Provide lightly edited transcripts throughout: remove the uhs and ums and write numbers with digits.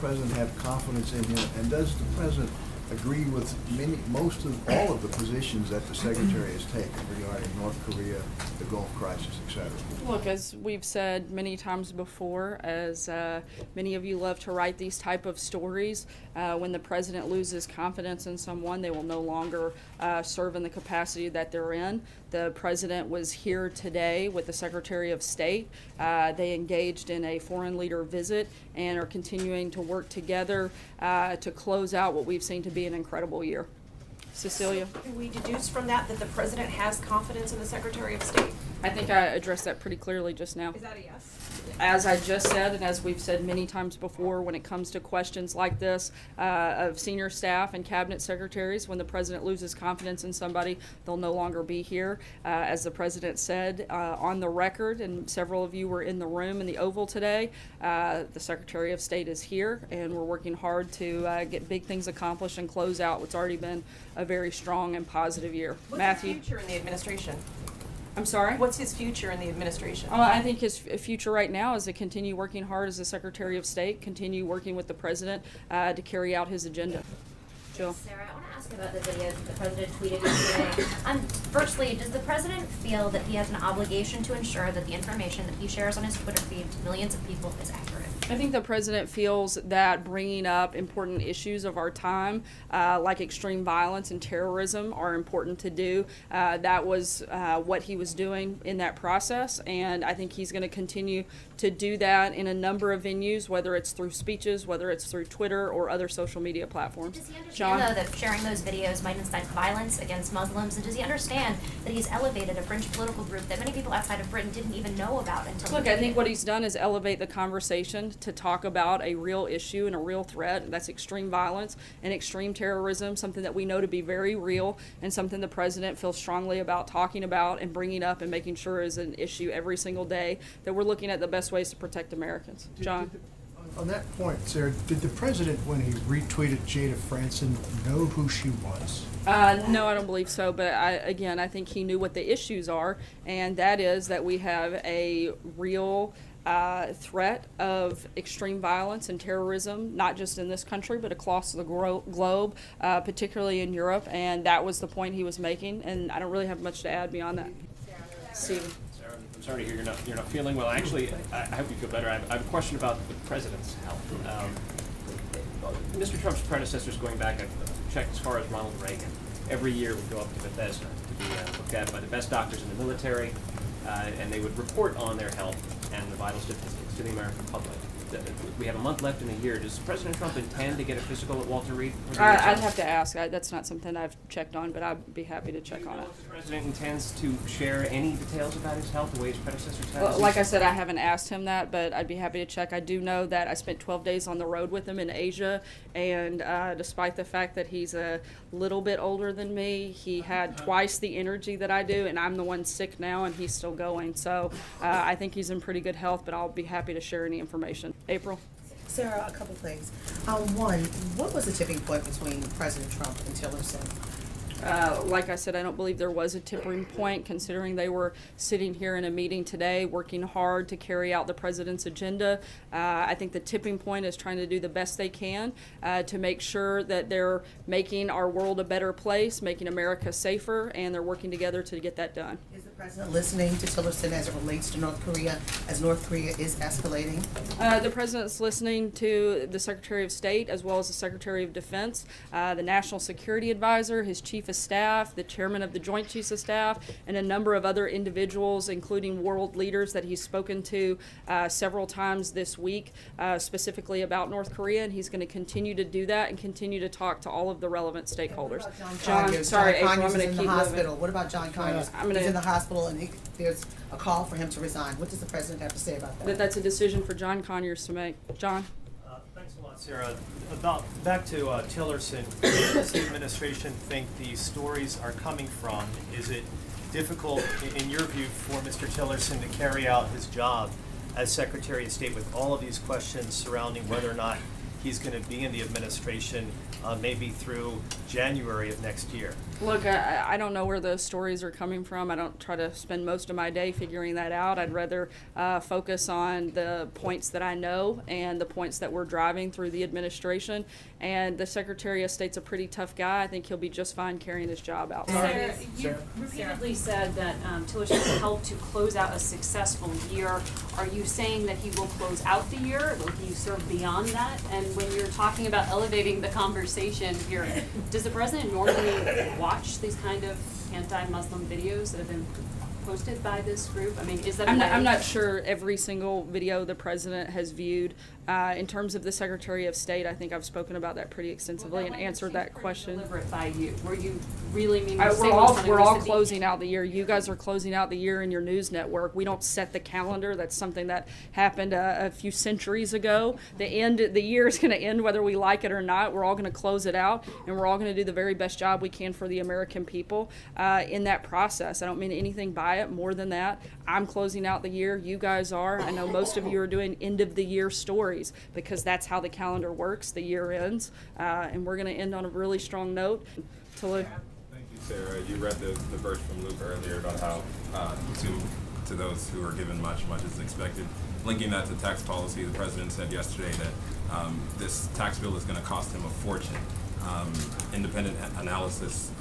president have confidence in him? And does the president agree with most of all of the positions that the secretary has taken regarding North Korea, the Gulf crisis, etc.? Look, as we've said many times before, as many of you love to write these type of stories, when the president loses confidence in someone, they will no longer serve in the capacity that they're in. The president was here today with the Secretary of State. They engaged in a foreign leader visit and are continuing to work together to close out what we've seen to be an incredible year. Cecilia? Can we deduce from that that the president has confidence in the Secretary of State? I think I addressed that pretty clearly just now. Is that a yes? As I just said, and as we've said many times before, when it comes to questions like this of senior staff and cabinet secretaries, when the president loses confidence in somebody, they'll no longer be here. As the president said on the record, and several of you were in the room in the Oval today, the Secretary of State is here, and we're working hard to get big things accomplished and close out what's already been a very strong and positive year. What's Matthew? his future in the administration? I'm sorry? What's his future in the administration? I think his future right now is to continue working hard as the Secretary of State, continue working with the president to carry out his agenda. Jill. Sarah, I want to ask about the videos that the president tweeted yesterday. Firstly, does the president feel that he has an obligation to ensure that the information that he shares on his Twitter feed to millions of people is accurate? I think the president feels that bringing up important issues of our time, like extreme violence and terrorism, are important to do. That was what he was doing in that process, and I think he's going to continue to do that in a number of venues, whether it's through speeches, whether it's through Twitter or other social media platforms. Does he understand, though, that sharing those videos might incite violence against Muslims? And does he understand that he's elevated a fringe political group that many people outside of Britain didn't even know about until Look, I think what he's done is elevate the conversation to talk about a real issue and a real threat, and that's extreme violence and extreme terrorism, something that we know to be very real and something the president feels strongly about talking about and bringing up and making sure is an issue every single day, that we're looking at the best ways to protect Americans. John? On that point, Sarah, did the president, when he retweeted Jada Franson, know who she was? No, I don't believe so, but I think he knew what the issues are, and that is that we have a real threat of extreme violence and terrorism, not just in this country, but across the globe, particularly in Europe, and that was the point he was making, and I don't really have much to add beyond that. Stephen. Sarah, I'm sorry to hear you're not feeling well. Actually, I hope you feel better. I have a question about the president's health. Mr. Trump's predecessors, going back, I've checked as far as Ronald Reagan, every year would go up to Bethesda to be looked at by the best doctors in the military, and they would report on their health and the vital statistics to the American public. We have a month left in the year. Does President Trump intend to get a physical at Walter Reed? I'd have to ask. That's not something I've checked on, but I'd be happy to check on it. If the president intends to share any details about his health the way his predecessors have? Well, like I said, I haven't asked him that, but I'd be happy to check. I do know that I spent 12 days on the road with him in Asia, and despite the fact that he's a little bit older than me, he had twice the energy that I do, and I'm the one sick now, and he's still going. So I think he's in pretty good health, but I'll be happy to share any information. April? Sarah, a couple things. One, what was the tipping point between President Trump and Tillerson? Like I said, I don't believe there was a tipping point, considering they were sitting here in a meeting today working hard to carry out the president's agenda. I think the tipping point is trying to do the best they can to make sure that they're making our world a better place, making America safer, and they're working together to get that done. Is the president listening to Tillerson as it relates to North Korea, as North Korea is escalating? The president's listening to the Secretary of State as well as the Secretary of Defense, the National Security Advisor, his Chief of Staff, the Chairman of the Joint Chiefs of Staff, and a number of other individuals, including world leaders that he's spoken to several times this week, specifically about North Korea, and he's going to continue to do that and continue to talk to all of the relevant stakeholders. John, sorry, April, I'm Conyers going is to in keep the hospital. moving. What about John Conyers? He's in the hospital, and there's a call for him to resign. What does the president have to say about that? That's a decision for John Conyers to make. John? Thanks a lot, Sarah. Back to Tillerson, where does the administration think these stories are coming from? Is it difficult, in your view, for Mr. Tillerson to carry out his job as Secretary of State with all of these questions surrounding whether or not he's going to be in the administration, maybe through January of next year? Look, I don't know where those stories are coming from. I don't try to spend most of my day figuring that out. I'd rather focus on the points that I know and the points that we're driving through the administration. And the Secretary of State's a pretty tough guy. I think he'll be just fine carrying his job out. Sarah, you repeatedly said that Tillerson will help to close out a successful year. Are you saying that he will close out the year? Will he serve beyond that? And when you're talking about elevating the conversation here, does the president normally watch these kind of anti-Muslim videos that have been posted by this group? I mean, is that I'm not sure every single video the president has viewed. In terms of the Secretary of State, I think I've spoken about that pretty extensively and answered that question. Deliberate by you. Were you really meaning to We're say all, something we're all recent? closing out the year. You guys are closing out the year in your news network. We don't set the calendar. That's something that happened a few centuries ago. The year is going to end whether we like it or not. We're all going to close it out, and we're all going to do the very best job we can for the American people in that process. I don't mean anything by it more than that. I'm closing out the year. You guys are. I know most of you are doing end of the year stories because that's how the calendar works. The year ends, and we're going to end on a really strong note. Thank you, Sarah. You read the verse from Luke earlier about how to those who are given much, much is expected. Linking that to tax policy, the president said yesterday that this tax bill is going to cost him a fortune. Independent analysis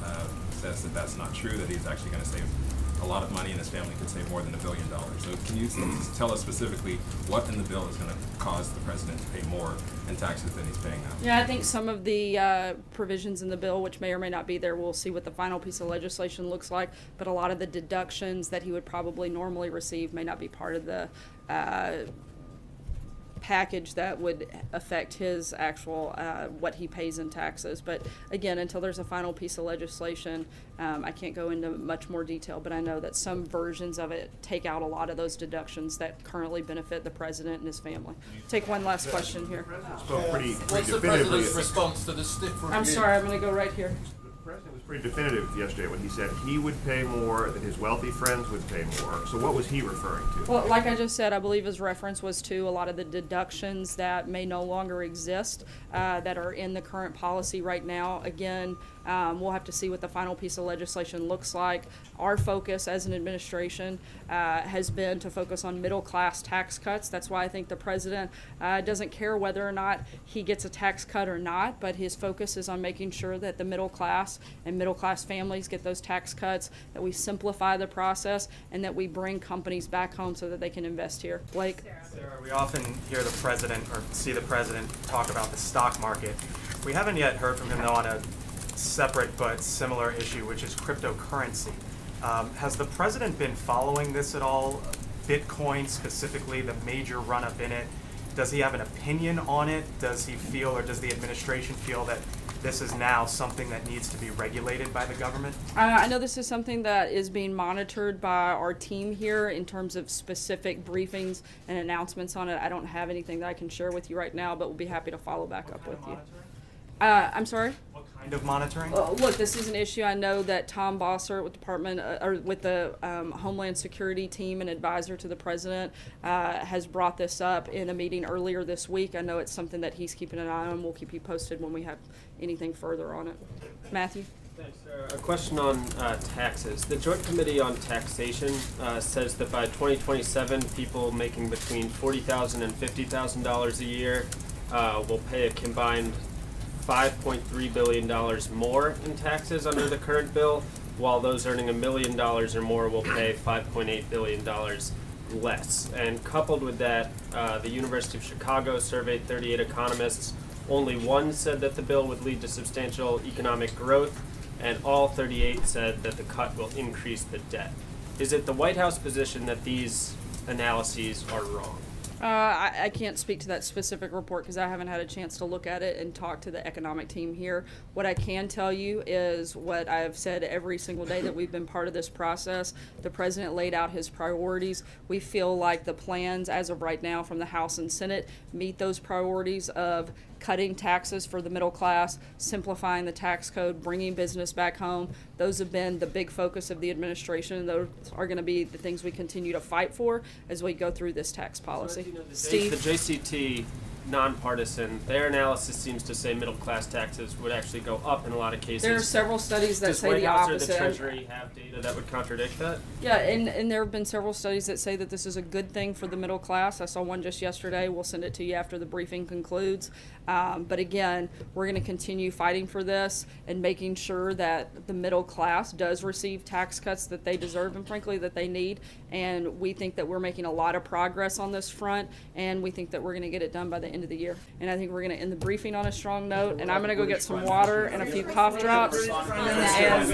says that that's not true, that he's actually going to save a lot of money and his family could save more than $1 billion. So can you tell us specifically what in the bill is going to cause the president to pay more in taxes than he's paying now? Yeah, I think some of the provisions in the bill, which may or may not be there, we'll see what the final piece of legislation looks like, but a lot of the deductions that he would probably normally receive may not be part of the package that would affect his actual what he pays in taxes. But again, until there's a final piece of legislation, I can't go into much more detail, but I know that some versions of it take out a lot of those deductions that currently benefit the president and his family. Take one last question here. Spoke pretty What's the definitively. president's response to the stiff review? I'm sorry, I'm going to go right here. The president was pretty definitive yesterday when he said he would pay more, that his wealthy friends would pay more. So what was he referring to? Well, like I just said, I believe his reference was to a lot of the deductions that may no longer exist that are in the current policy right now. Again, we'll have to see what the final piece of legislation looks like. Our focus as an administration has been to focus on middle-class tax cuts. That's why I think the president doesn't care whether or not he gets a tax cut or not, but his focus is on making sure that the middle class and middle-class families get those tax cuts, that we simplify the process, and that we bring companies back home so that they can invest here. Blake? Sarah, we often hear the president or see the president talk about the stock market. We haven't yet heard from him, though, on a separate but similar issue, which is cryptocurrency. Has the president been following this at all? Bitcoin specifically, the major run-up in it. Does he have an opinion on it? Does he feel, or does the administration feel, that this is now something that needs to be regulated by the government? I know this is something that is being monitored by our team here in terms of specific briefings and announcements on it. I don't have anything that I can share with you right now, but we'll be happy to follow back up with you. I'm sorry? What kind of monitoring? Look, this is an issue. I know that Tom Bosser with the Homeland Security team and advisor to the president has brought this up in a meeting earlier this week. I know it's something that he's keeping an eye on. We'll keep you posted when we have anything further on it. Matthew? Thanks, Sarah. A question on taxes. The Joint Committee on Taxation says that by 2027, people making between $40,000 and $50,000 a year will pay a combined $5.3 billion more in taxes under the current bill, while those earning $1 million or more will pay $5.8 billion less. And coupled with that, the University of Chicago surveyed 38 economists. Only one said that the bill would lead to substantial economic growth, and all 38 said that the cut will increase the debt. Is it the White House position that these analyses are wrong? I can't speak to that specific report because I haven't had a chance to look at it and talk to the economic team here. What I can tell you is what I've said every single day that we've been part of this process. The president laid out his priorities. We feel like the plans as of right now from the House and Senate meet those priorities of cutting taxes for the middle class, simplifying the tax code, bringing business back home. Those have been the big focus of the administration, and those are going to be the things we continue to fight for as we go through this tax policy. The JCT nonpartisan. Their analysis seems to say middle-class taxes would actually go up in a lot of cases. There are several studies that Does say White the House or opposite. the Treasury have data that would contradict that? Yeah, and there have been several studies that say that this is a good thing for the middle class. I saw one just yesterday. We'll send it to you after the briefing concludes. But again, we're going to continue fighting for this and making sure that the middle class does receive tax cuts that they deserve and frankly that they need. And we think that we're making a lot of progress on this front, and we think that we're going to get it done by the end of the year. And I think we're going to end the briefing on a strong note. And I'm going to go get some water and a few cough drops. And